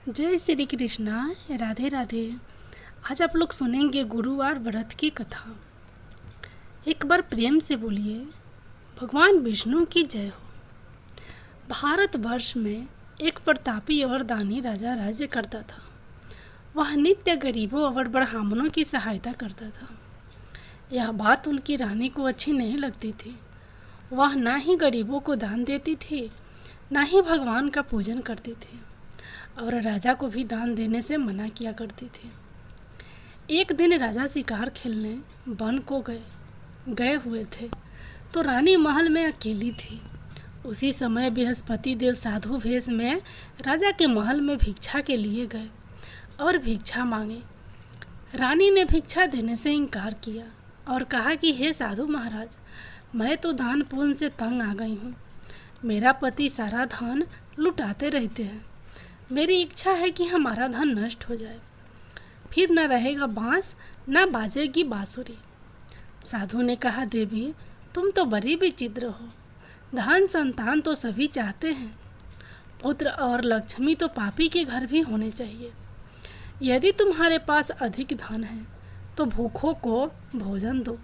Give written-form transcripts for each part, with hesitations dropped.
जय श्री कृष्णा। राधे राधे। आज आप लोग सुनेंगे गुरुवार व्रत की कथा। एक बार प्रेम से बोलिए, भगवान विष्णु की जय हो। भारतवर्ष में एक प्रतापी और दानी राजा राज्य करता था। वह नित्य गरीबों और ब्राह्मणों की सहायता करता था। यह बात उनकी रानी को अच्छी नहीं लगती थी। वह ना ही गरीबों को दान देती थी, ना ही भगवान का पूजन करती थी, और राजा को भी दान देने से मना किया करती थी। एक दिन राजा शिकार खेलने वन को गए हुए थे, तो रानी महल में अकेली थी। उसी समय बृहस्पति देव साधु वेश में राजा के महल में भिक्षा के लिए गए और भिक्षा मांगे। रानी ने भिक्षा देने से इनकार किया और कहा कि हे साधु महाराज, मैं तो दान पुण्य से तंग आ गई हूँ। मेरा पति सारा धन लुटाते रहते हैं। मेरी इच्छा है कि हमारा धन नष्ट हो जाए, फिर न रहेगा बांस न बाजेगी बांसुरी। साधु ने कहा, देवी तुम तो बड़ी विचित्र हो। धन संतान तो सभी चाहते हैं, पुत्र और लक्ष्मी तो पापी के घर भी होने चाहिए। यदि तुम्हारे पास अधिक धन है तो भूखों को भोजन दो,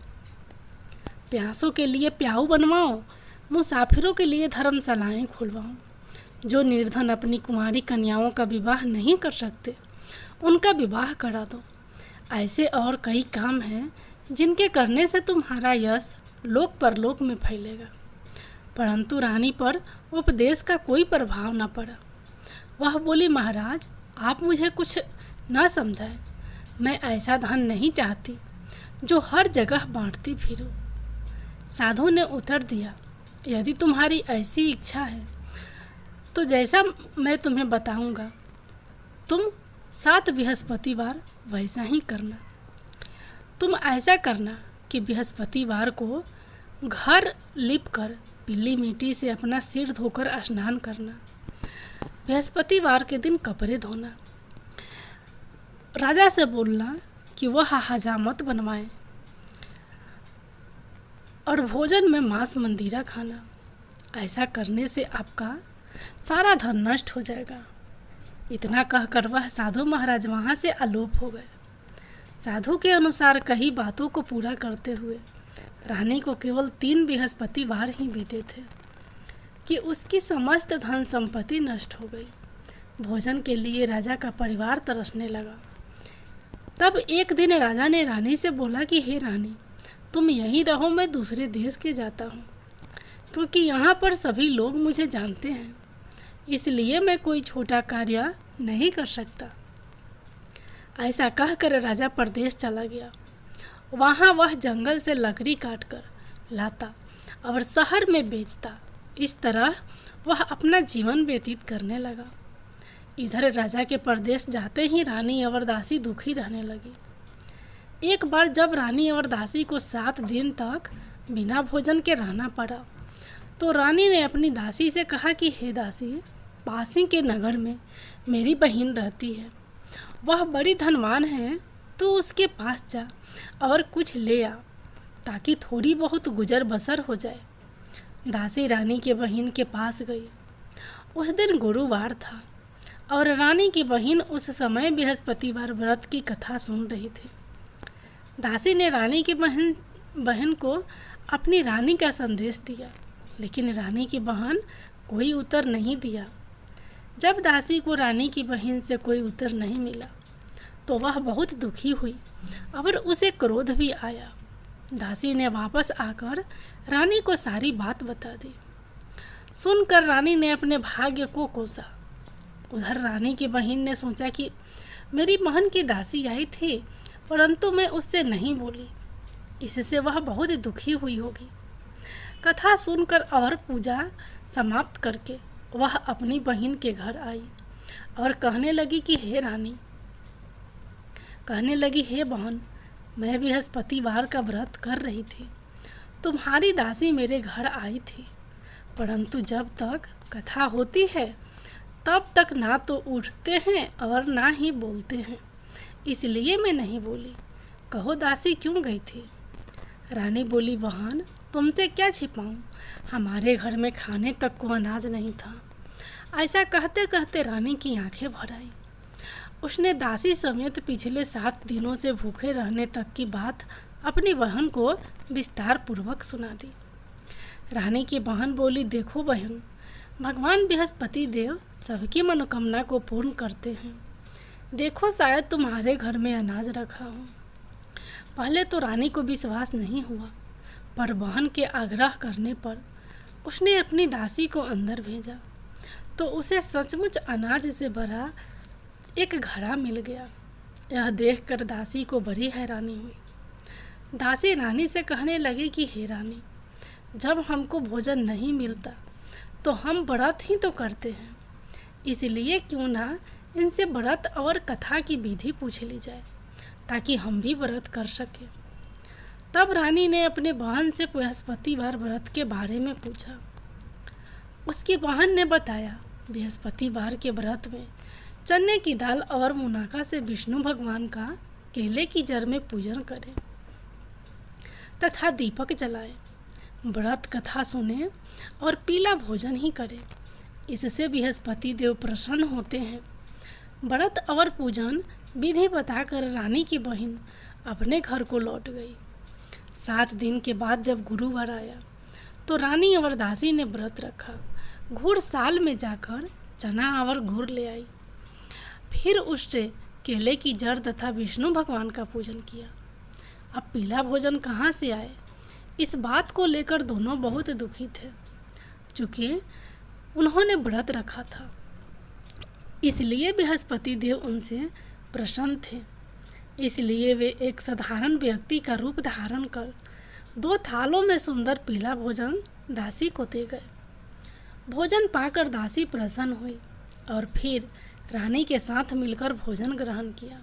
प्यासों के लिए प्याऊ बनवाओ, मुसाफिरों के लिए धर्मशालाएं खुलवाओ। जो निर्धन अपनी कुमारी कन्याओं का विवाह नहीं कर सकते, उनका विवाह करा दो। ऐसे और कई काम हैं जिनके करने से तुम्हारा यश लोक परलोक में फैलेगा। परंतु रानी पर उपदेश का कोई प्रभाव न पड़ा। वह बोली, महाराज आप मुझे कुछ न समझाएं। मैं ऐसा धन नहीं चाहती जो हर जगह बांटती फिरूं। साधु ने उत्तर दिया, यदि तुम्हारी ऐसी इच्छा है तो जैसा मैं तुम्हें बताऊंगा तुम 7 बृहस्पतिवार वैसा ही करना। तुम ऐसा करना कि बृहस्पतिवार को घर लिपकर पीली मिट्टी से अपना सिर धोकर स्नान करना। बृहस्पतिवार के दिन कपड़े धोना। राजा से बोलना कि वह हजामत बनवाए और भोजन में मांस मंदिरा खाना। ऐसा करने से आपका सारा धन नष्ट हो जाएगा। इतना कहकर वह साधु महाराज वहाँ से अलोप हो गए। साधु के अनुसार कई बातों को पूरा करते हुए रानी को केवल 3 बृहस्पतिवार ही बीते थे कि उसकी समस्त धन संपत्ति नष्ट हो गई। भोजन के लिए राजा का परिवार तरसने लगा। तब एक दिन राजा ने रानी से बोला कि हे रानी, तुम यहीं रहो, मैं दूसरे देश के जाता हूँ, क्योंकि यहाँ पर सभी लोग मुझे जानते हैं, इसलिए मैं कोई छोटा कार्य नहीं कर सकता। ऐसा कहकर राजा परदेश चला गया। वहाँ वह जंगल से लकड़ी काटकर लाता और शहर में बेचता। इस तरह वह अपना जीवन व्यतीत करने लगा। इधर राजा के परदेश जाते ही रानी और दासी दुखी रहने लगी। एक बार जब रानी और दासी को 7 दिन तक बिना भोजन के रहना पड़ा, तो रानी ने अपनी दासी से कहा कि हे दासी, पास ही के नगर में मेरी बहन रहती है। वह बड़ी धनवान है, तो उसके पास जा और कुछ ले आ, ताकि थोड़ी बहुत गुजर बसर हो जाए। दासी रानी के बहन के पास गई। उस दिन गुरुवार था और रानी की बहन उस समय बृहस्पतिवार व्रत की कथा सुन रही थी। दासी ने रानी की बहन को अपनी रानी का संदेश दिया, लेकिन रानी की बहन कोई उत्तर नहीं दिया। जब दासी को रानी की बहन से कोई उत्तर नहीं मिला, तो वह बहुत दुखी हुई और उसे क्रोध भी आया। दासी ने वापस आकर रानी को सारी बात बता दी। सुनकर रानी ने अपने भाग्य को कोसा। उधर रानी की बहन ने सोचा कि मेरी बहन की दासी आई थी, परंतु मैं उससे नहीं बोली, इससे वह बहुत दुखी हुई होगी। कथा सुनकर और पूजा समाप्त करके वह अपनी बहन के घर आई और कहने लगी हे बहन, मैं बृहस्पतिवार का व्रत कर रही थी। तुम्हारी दासी मेरे घर आई थी, परंतु जब तक कथा होती है तब तक ना तो उठते हैं और ना ही बोलते हैं, इसलिए मैं नहीं बोली। कहो दासी क्यों गई थी? रानी बोली, बहन तुमसे क्या छिपाऊं, हमारे घर में खाने तक को अनाज नहीं था। ऐसा कहते कहते रानी की आंखें भर आई। उसने दासी समेत पिछले 7 दिनों से भूखे रहने तक की बात अपनी बहन को विस्तार पूर्वक सुना दी। रानी की बहन बोली, देखो बहन, भगवान बृहस्पति देव सबकी मनोकामना को पूर्ण करते हैं। देखो, शायद तुम्हारे घर में अनाज रखा हो। पहले तो रानी को विश्वास नहीं हुआ, पर बहन के आग्रह करने पर उसने अपनी दासी को अंदर भेजा तो उसे सचमुच अनाज से भरा एक घड़ा मिल गया। यह देखकर दासी को बड़ी हैरानी हुई। दासी रानी से कहने लगी कि हे रानी, जब हमको भोजन नहीं मिलता तो हम व्रत ही तो करते हैं, इसलिए क्यों ना इनसे व्रत और कथा की विधि पूछ ली जाए ताकि हम भी व्रत कर सकें। तब रानी ने अपने बहन से बृहस्पतिवार व्रत के बारे में पूछा। उसकी बहन ने बताया, बृहस्पतिवार के व्रत में चने की दाल और मुनाका से विष्णु भगवान का केले की जड़ में पूजन करें तथा दीपक जलाएं, व्रत कथा सुने और पीला भोजन ही करें। इससे बृहस्पति देव प्रसन्न होते हैं। व्रत और पूजन विधि बताकर रानी की बहन अपने घर को लौट गई। 7 दिन के बाद जब गुरुवार आया तो रानी और दासी ने व्रत रखा। घुड़साल में जाकर चना और गुड़ ले आई, फिर उससे केले की जड़ तथा विष्णु भगवान का पूजन किया। अब पीला भोजन कहाँ से आए, इस बात को लेकर दोनों बहुत दुखी थे, चूँकि उन्होंने व्रत रखा था। इसलिए बृहस्पति देव उनसे प्रसन्न थे। इसलिए वे एक साधारण व्यक्ति का रूप धारण कर 2 थालों में सुंदर पीला भोजन दासी को दे गए। भोजन पाकर दासी प्रसन्न हुई और फिर रानी के साथ मिलकर भोजन ग्रहण किया।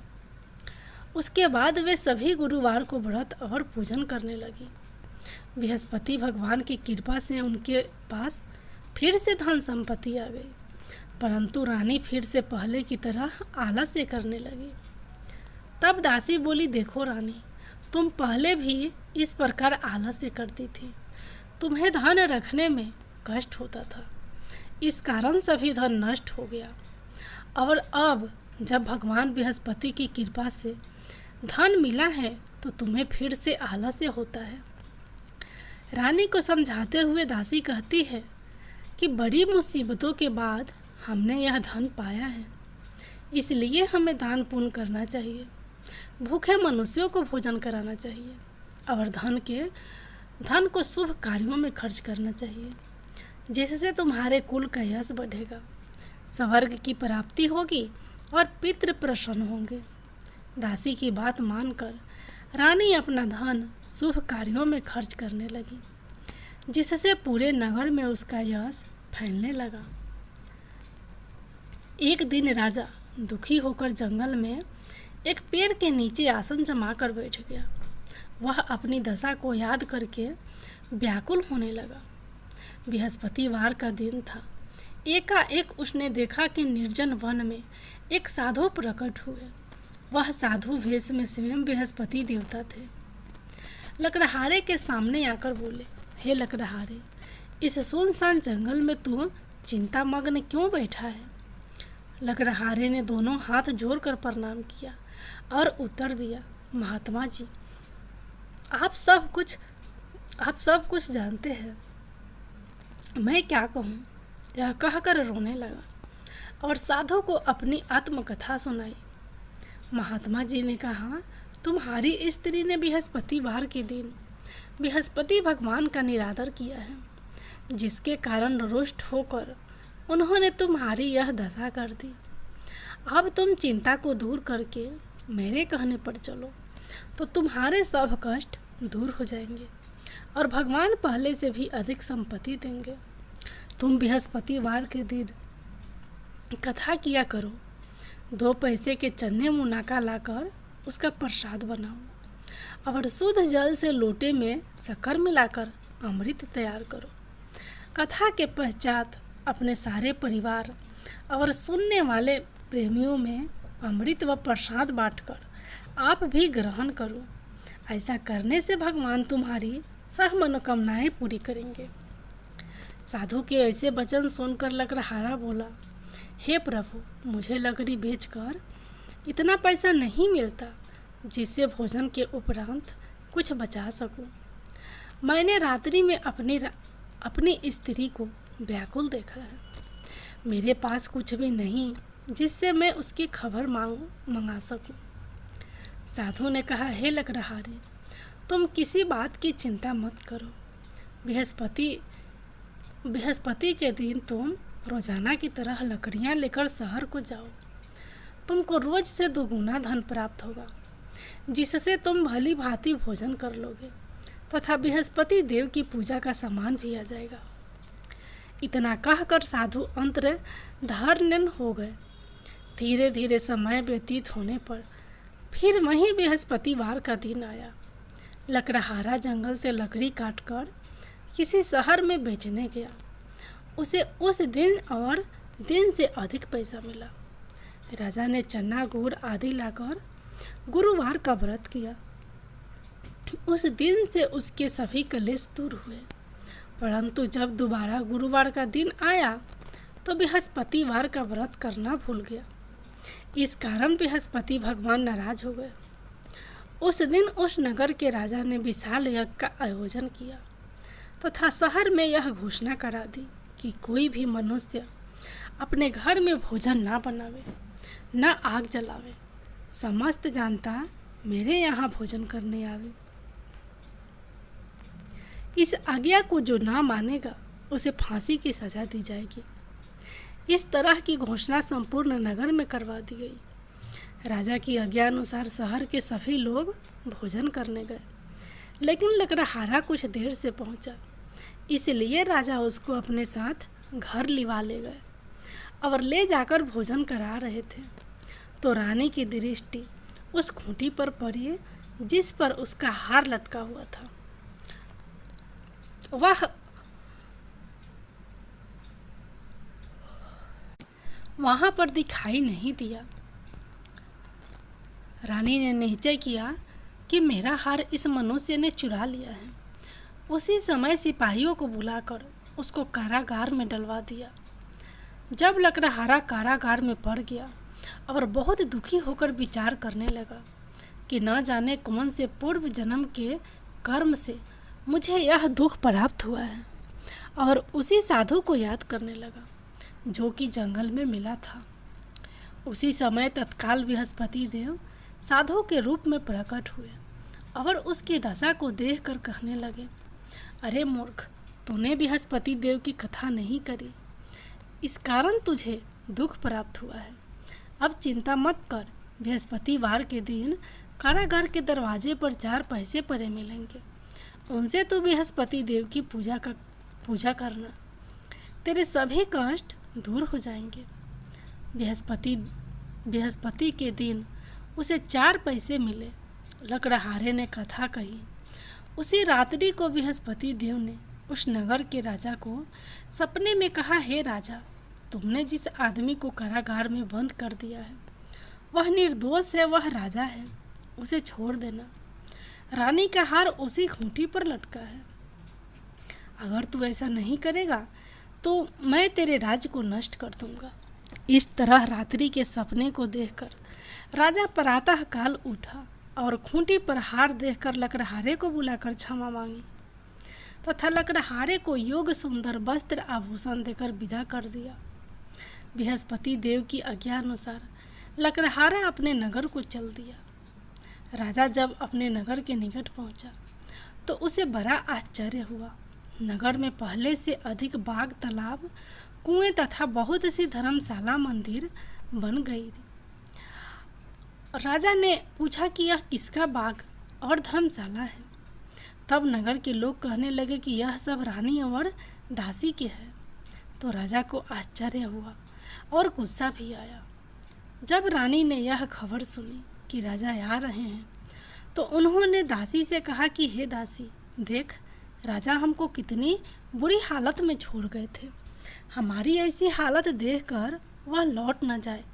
उसके बाद वे सभी गुरुवार को व्रत और पूजन करने लगी। बृहस्पति भगवान की कृपा से उनके पास फिर से धन संपत्ति आ गई, परंतु रानी फिर से पहले की तरह आलस्य करने लगी। तब दासी बोली, देखो रानी, तुम पहले भी इस प्रकार आलस्य करती थी। तुम्हें धन रखने में कष्ट होता था, इस कारण सभी धन नष्ट हो गया। और अब जब भगवान बृहस्पति की कृपा से धन मिला है तो तुम्हें फिर से आलस्य होता है। रानी को समझाते हुए दासी कहती है कि बड़ी मुसीबतों के बाद हमने यह धन पाया है, इसलिए हमें दान पुण्य करना चाहिए, भूखे मनुष्यों को भोजन कराना चाहिए और धन को शुभ कार्यों में खर्च करना चाहिए, जिससे तुम्हारे कुल का यश बढ़ेगा, स्वर्ग की प्राप्ति होगी और पितृ प्रसन्न होंगे। दासी की बात मानकर रानी अपना धन शुभ कार्यों में खर्च करने लगी, जिससे पूरे नगर में उसका यश फैलने लगा। एक दिन राजा दुखी होकर जंगल में एक पेड़ के नीचे आसन जमा कर बैठ गया। वह अपनी दशा को याद करके व्याकुल होने लगा। बृहस्पतिवार का दिन था। एकाएक उसने देखा कि निर्जन वन में एक साधु प्रकट हुए। वह साधु वेश में स्वयं बृहस्पति देवता थे। लकड़हारे के सामने आकर बोले, हे लकड़हारे, इस सुनसान जंगल में तू चिंतामग्न क्यों बैठा है? लकड़हारे ने दोनों हाथ जोड़कर प्रणाम किया और उत्तर दिया, महात्मा जी, आप सब कुछ जानते हैं, मैं क्या कहूँ? यह कहकर रोने लगा और साधु को अपनी आत्मकथा सुनाई। महात्मा जी ने कहा, तुम्हारी स्त्री ने बृहस्पतिवार के दिन बृहस्पति भगवान का निरादर किया है, जिसके कारण रुष्ट होकर उन्होंने तुम्हारी यह दशा कर दी। अब तुम चिंता को दूर करके मेरे कहने पर चलो तो तुम्हारे सब कष्ट दूर हो जाएंगे और भगवान पहले से भी अधिक संपत्ति देंगे। तुम बृहस्पतिवार के दिन कथा किया करो, 2 पैसे के चने मुनाका लाकर उसका प्रसाद बनाओ और शुद्ध जल से लोटे में शक्कर मिलाकर अमृत तैयार करो। कथा के पश्चात अपने सारे परिवार और सुनने वाले प्रेमियों में अमृत व प्रसाद बांटकर आप भी ग्रहण करो। ऐसा करने से भगवान तुम्हारी सब मनोकामनाएं पूरी करेंगे। साधु के ऐसे वचन सुनकर लकड़हारा बोला, हे प्रभु, मुझे लकड़ी बेचकर इतना पैसा नहीं मिलता जिससे भोजन के उपरांत कुछ बचा सकूं। मैंने रात्रि में अपनी स्त्री को व्याकुल देखा है। मेरे पास कुछ भी नहीं जिससे मैं उसकी खबर मंगा सकूं। साधु ने कहा, हे लकड़हारे, तुम किसी बात की चिंता मत करो। बृहस्पति के दिन तुम रोजाना की तरह लकड़ियां लेकर शहर को जाओ। तुमको रोज से दोगुना धन प्राप्त होगा, जिससे तुम भली भांति भोजन कर लोगे तथा बृहस्पति देव की पूजा का सामान भी आ जाएगा। इतना कहकर साधु अंतर्धान हो गए। धीरे धीरे समय व्यतीत होने पर फिर वहीं बृहस्पतिवार का दिन आया। लकड़हारा जंगल से लकड़ी काटकर किसी शहर में बेचने गया। उसे उस दिन और दिन से अधिक पैसा मिला। राजा ने चना गुड़ आदि लाकर गुरुवार का व्रत किया। उस दिन से उसके सभी कलेश दूर हुए। परंतु जब दोबारा गुरुवार का दिन आया तो बृहस्पतिवार का व्रत करना भूल गया। इस कारण बृहस्पति भगवान नाराज हो गए। उस दिन उस नगर के राजा ने विशाल यज्ञ का आयोजन किया तथा शहर में यह घोषणा करा दी कि कोई भी मनुष्य अपने घर में भोजन ना बनावे, न आग जलावे। समस्त जनता मेरे यहाँ भोजन करने आवे। इस आज्ञा को जो ना मानेगा उसे फांसी की सजा दी जाएगी। इस तरह की घोषणा संपूर्ण नगर में करवा दी गई। राजा की आज्ञा अनुसार शहर के सभी लोग भोजन करने गए, लेकिन लकड़हारा कुछ देर से पहुंचा, इसलिए राजा उसको अपने साथ घर लिवा ले गए और ले जाकर भोजन करा रहे थे तो रानी की दृष्टि उस खूंटी पर पड़ी जिस पर उसका हार लटका हुआ था। वहां पर दिखाई नहीं दिया। रानी ने निश्चय किया कि मेरा हार इस मनुष्य ने चुरा लिया है। उसी समय सिपाहियों को बुलाकर उसको कारागार में डलवा दिया। जब लकड़हारा कारागार में पड़ गया और बहुत दुखी होकर विचार करने लगा कि न जाने कौन से पूर्व जन्म के कर्म से मुझे यह दुख प्राप्त हुआ है, और उसी साधु को याद करने लगा जो कि जंगल में मिला था। उसी समय तत्काल बृहस्पति देव साधु के रूप में प्रकट हुए और उसकी दशा को देखकर कहने लगे, अरे मूर्ख, तूने बृहस्पति देव की कथा नहीं करी, इस कारण तुझे दुख प्राप्त हुआ है। अब चिंता मत कर। बृहस्पतिवार के दिन कारागार के दरवाजे पर 4 पैसे पड़े मिलेंगे, उनसे तू बृहस्पति देव की पूजा करना, तेरे सभी कष्ट दूर हो जाएंगे। बृहस्पति के दिन उसे 4 पैसे मिले। लकड़हारे ने कथा कही। उसी रात्रि को बृहस्पति देव ने उस नगर के राजा को सपने में कहा, हे राजा, तुमने जिस आदमी को कारागार में बंद कर दिया है वह निर्दोष है, वह राजा है, उसे छोड़ देना। रानी का हार उसी खूंटी पर लटका है। अगर तू ऐसा नहीं करेगा तो मैं तेरे राज्य को नष्ट कर दूंगा। इस तरह रात्रि के सपने को देखकर राजा प्रातः काल उठा और खूंटी पर हार देखकर लकड़हारे को बुलाकर क्षमा मांगी तथा लकड़हारे को योग सुंदर वस्त्र आभूषण देकर विदा कर दिया। बृहस्पति देव की आज्ञा अनुसार लकड़हारा अपने नगर को चल दिया। राजा जब अपने नगर के निकट पहुंचा तो उसे बड़ा आश्चर्य हुआ। नगर में पहले से अधिक बाग, तालाब, कुएं तथा बहुत सी धर्मशाला, मंदिर बन गई। राजा ने पूछा कि यह किसका बाग और धर्मशाला है। तब नगर के लोग कहने लगे कि यह सब रानी और दासी के है। तो राजा को आश्चर्य हुआ और गुस्सा भी आया। जब रानी ने यह खबर सुनी कि राजा आ रहे हैं तो उन्होंने दासी से कहा कि हे दासी, देख, राजा हमको कितनी बुरी हालत में छोड़ गए थे। हमारी ऐसी हालत देखकर वह लौट न जाए,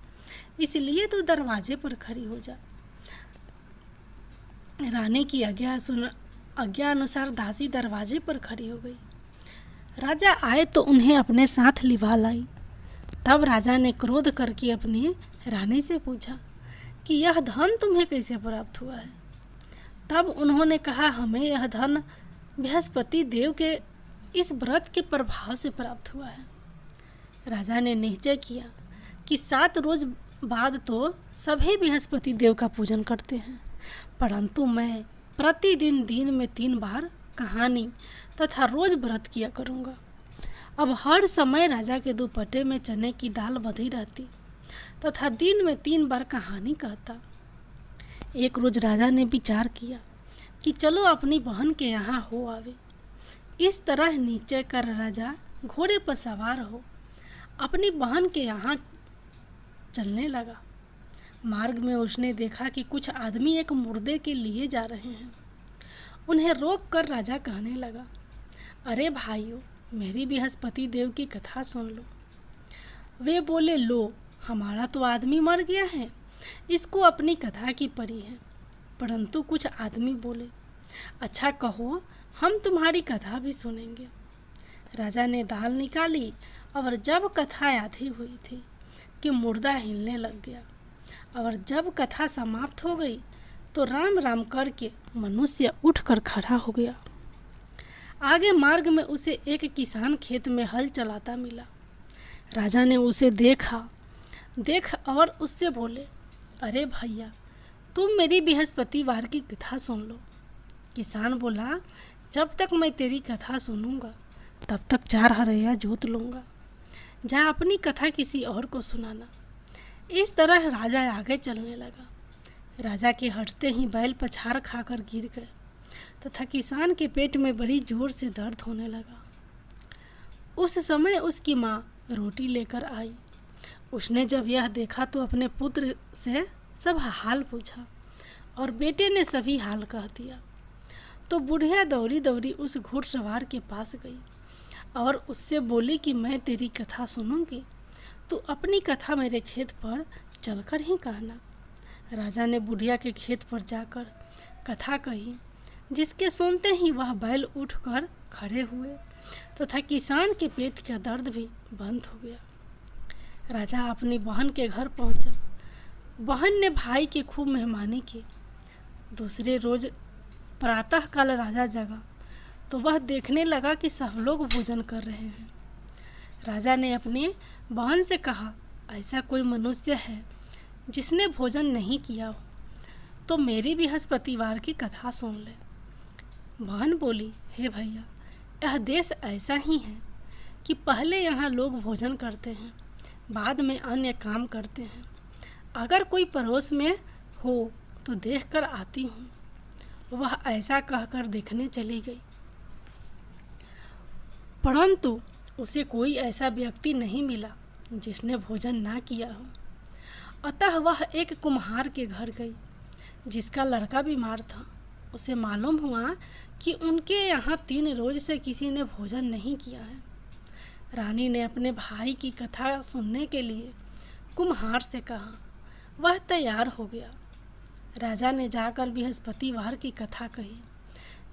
इसलिए तू दरवाजे पर खड़ी हो जा। रानी की आज्ञा अनुसार दासी दरवाजे पर खड़ी हो गई। राजा आए तो उन्हें अपने साथ लिवा लाई। तब राजा ने क्रोध करके अपनी रानी से पूछा कि यह धन तुम्हें कैसे प्राप्त हुआ है। तब उन्होंने कहा, हमें यह धन बृहस्पति देव के इस व्रत के प्रभाव से प्राप्त हुआ है। राजा ने निश्चय किया कि 7 रोज बाद तो सभी बृहस्पति देव का पूजन करते हैं, परंतु मैं प्रतिदिन दिन में 3 बार कहानी तथा रोज व्रत किया करूँगा। अब हर समय राजा के दुपट्टे में चने की दाल बंधी रहती तथा दिन में 3 बार कहानी कहता। एक रोज राजा ने विचार किया कि चलो अपनी बहन के यहाँ हो आवे। इस तरह निश्चय कर राजा घोड़े पर सवार हो अपनी बहन के यहाँ चलने लगा। मार्ग में उसने देखा कि कुछ आदमी एक मुर्दे के लिए जा रहे हैं। उन्हें रोक कर राजा कहने लगा, अरे भाइयों, मेरी बृहस्पति देव की कथा सुन लो। वे बोले, लो, हमारा तो आदमी मर गया है, इसको अपनी कथा की पड़ी है। परंतु कुछ आदमी बोले, अच्छा कहो, हम तुम्हारी कथा भी सुनेंगे। राजा ने दाल निकाली और जब कथा आधी हुई थी कि मुर्दा हिलने लग गया, और जब कथा समाप्त हो गई तो राम राम करके मनुष्य उठकर खड़ा हो गया। आगे मार्ग में उसे एक किसान खेत में हल चलाता मिला। राजा ने उसे देख और उससे बोले, अरे भैया, तुम मेरी बृहस्पतिवार की कथा सुन लो। किसान बोला, जब तक मैं तेरी कथा सुनूंगा तब तक 4 हरैया जोत लूँगा। जा अपनी कथा किसी और को सुनाना। इस तरह राजा आगे चलने लगा। राजा के हटते ही बैल पछाड़ खाकर गिर गए तथा किसान के पेट में बड़ी जोर से दर्द होने लगा। उस समय उसकी माँ रोटी लेकर आई। उसने जब यह देखा तो अपने पुत्र से सब हाल पूछा और बेटे ने सभी हाल कह दिया। तो बुढ़िया दौड़ी दौड़ी उस घुड़सवार के पास गई और उससे बोली कि मैं तेरी कथा सुनूंगी, तू अपनी कथा मेरे खेत पर चलकर ही कहना। राजा ने बुढ़िया के खेत पर जाकर कथा कही, जिसके सुनते ही वह बैल उठकर खड़े हुए तथा किसान के पेट का दर्द भी बंद हो गया। राजा अपनी बहन के घर पहुंचा। बहन ने भाई की खूब मेहमानी की। दूसरे रोज प्रातःकाल राजा जगा तो वह देखने लगा कि सब लोग भोजन कर रहे हैं। राजा ने अपनी बहन से कहा, ऐसा कोई मनुष्य है जिसने भोजन नहीं किया हो तो मेरी बृहस्पतिवार की कथा सुन ले। बहन बोली, हे भैया, यह देश ऐसा ही है कि पहले यहाँ लोग भोजन करते हैं, बाद में अन्य काम करते हैं। अगर कोई पड़ोस में हो तो देखकर आती हूँ। वह ऐसा कहकर देखने चली गई, परंतु उसे कोई ऐसा व्यक्ति नहीं मिला जिसने भोजन ना किया हो। अतः वह एक कुम्हार के घर गई जिसका लड़का बीमार था। उसे मालूम हुआ कि उनके यहाँ 3 रोज से किसी ने भोजन नहीं किया है। रानी ने अपने भाई की कथा सुनने के लिए कुम्हार से कहा। वह तैयार हो गया। राजा ने जाकर बृहस्पतिवार की कथा कही,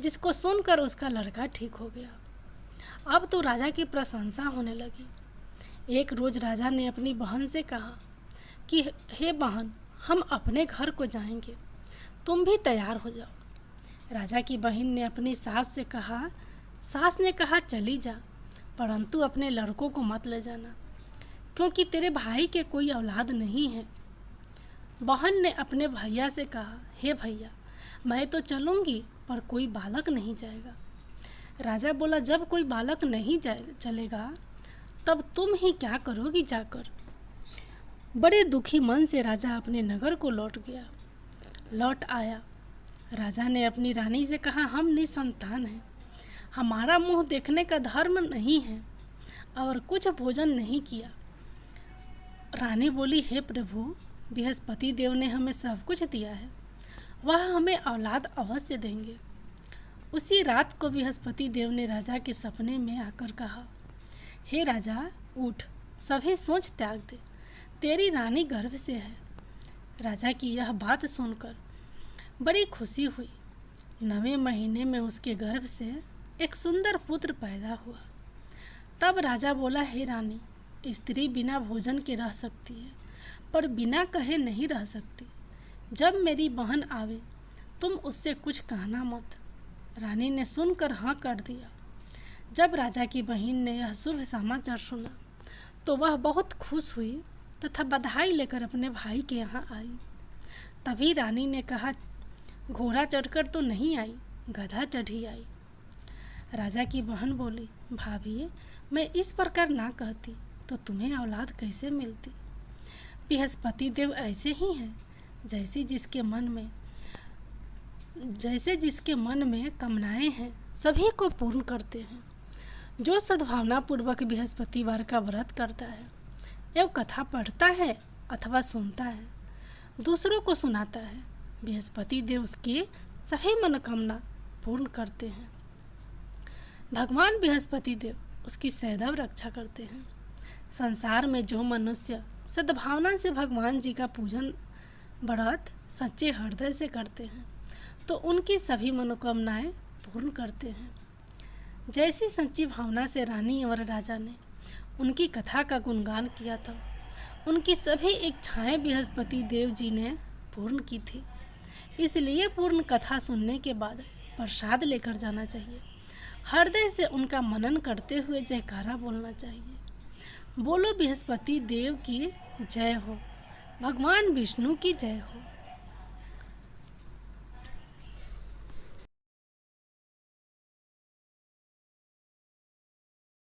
जिसको सुनकर उसका लड़का ठीक हो गया। अब तो राजा की प्रशंसा होने लगी। एक रोज राजा ने अपनी बहन से कहा कि हे बहन, हम अपने घर को जाएंगे, तुम भी तैयार हो जाओ। राजा की बहन ने अपनी सास ने कहा चली जा, परंतु अपने लड़कों को मत ले जाना, क्योंकि तेरे भाई के कोई औलाद नहीं है। बहन ने अपने भैया से कहा, हे भैया, मैं तो चलूँगी पर कोई बालक नहीं जाएगा। राजा बोला, जब कोई बालक नहीं चलेगा तब तुम ही क्या करोगी जाकर। बड़े दुखी मन से राजा अपने नगर को लौट आया। राजा ने अपनी रानी से कहा, हम निसंतान हैं, हमारा मुंह देखने का धर्म नहीं है और कुछ भोजन नहीं किया। रानी बोली, हे प्रभु, बृहस्पति देव ने हमें सब कुछ दिया है, वह हमें औलाद अवश्य देंगे। उसी रात को बृहस्पति देव ने राजा के सपने में आकर कहा, हे राजा, उठ, सभी सोच त्याग दे, तेरी रानी गर्भ से है। राजा की यह बात सुनकर बड़ी खुशी हुई। 9वें महीने में उसके गर्भ से एक सुंदर पुत्र पैदा हुआ। तब राजा बोला, हे रानी, स्त्री बिना भोजन के रह सकती है, पर बिना कहे नहीं रह सकती। जब मेरी बहन आवे तुम उससे कुछ कहना मत। रानी ने सुनकर हाँ कर दिया। जब राजा की बहन ने यह शुभ समाचार सुना तो वह बहुत खुश हुई तथा बधाई लेकर अपने भाई के यहाँ आई। तभी रानी ने कहा, घोड़ा चढ़कर तो नहीं आई, गधा चढ़ी आई। राजा की बहन बोली, भाभी मैं इस प्रकार ना कहती तो तुम्हें औलाद कैसे मिलती। बृहस्पति देव ऐसे ही हैं, जैसे जिसके मन में कामनाएं हैं सभी को पूर्ण करते हैं। जो सद्भावना पूर्वक बृहस्पतिवार का व्रत करता है एवं कथा पढ़ता है अथवा सुनता है, दूसरों को सुनाता है, बृहस्पति देव उसकी सभी मनोकामना पूर्ण करते हैं। भगवान बृहस्पति देव उसकी सदैव रक्षा करते हैं। संसार में जो मनुष्य सद्भावना से भगवान जी का पूजन व्रत सच्चे हृदय से करते हैं तो उनकी सभी मनोकामनाएं पूर्ण करते हैं। जैसी सच्ची भावना से रानी और राजा ने उनकी कथा का गुणगान किया था, उनकी सभी इच्छाएं बृहस्पति देव जी ने पूर्ण की थी। इसलिए पूर्ण कथा सुनने के बाद प्रसाद लेकर जाना चाहिए। हृदय से उनका मनन करते हुए जयकारा बोलना चाहिए। बोलो बृहस्पति देव की जय हो, भगवान विष्णु की जय हो।